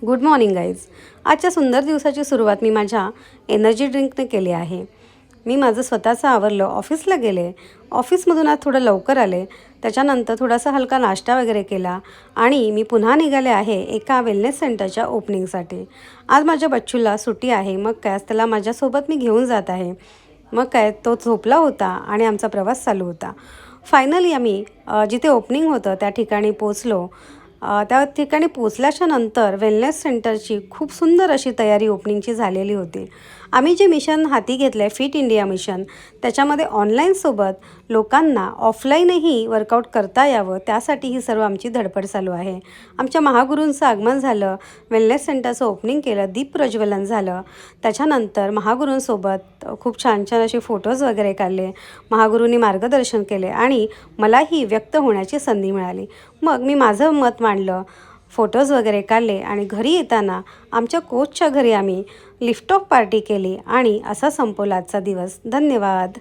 Good morning guys. आजच्या सुंदर दिवसाची सुरुवात मी माझ्या एनर्जी ड्रिंकने केली आहे. मी माझं स्वतःचं आवरलं, ऑफिसला गेले. ऑफिसमधून आज थोडं लवकर आले. त्याच्यानंतर थोडासा हलका नाश्ता वगैरे केला आणि मी पुन्हा निघाले आहे एका वेलनेस सेंटरच्या ओपनिंगसाठी. आज माझ्या बच्चूला सुट्टी आहे, मग काय त्याला माझ्यासोबत मी घेऊन जात आहे. मग काय तो झोपला होता आणि आमचा प्रवास चालू होता. फायनली आम्ही जिथे ओपनिंग होतं त्या ठिकाणी पोचलो. त्या ठिकाणी पोचल्याच्या नंतर वेलनेस सेंटरची खूप सुंदर अशी तयारी ओपनिंगची झालेली होती. आम्ही जे मिशन हाती घेतलं आहे फिट इंडिया मिशन, त्याच्यामध्ये ऑनलाईनसोबत लोकांना ऑफलाईनही वर्कआउट करता यावं त्यासाठी ही सर्व आमची धडपड चालू आहे. आमच्या महागुरूंचं आगमन झालं, वेलनेस सेंटरचं ओपनिंग केलं, दीप प्रज्वलन झालं. त्याच्यानंतर महागुरूंसोबत खूप छान छान असे फोटोज वगैरे काढले. महागुरूंनी मार्गदर्शन केले आणि मलाही व्यक्त होण्याची संधी मिळाली. मग मी माझं मत मांडलं, फोटोज वगैरे काढले आणि घरी येताना आमच्या कोचच्या घरी आम्ही लिफ्ट ऑफ पार्टी केली आणि असा संपवला आजचा दिवस. धन्यवाद.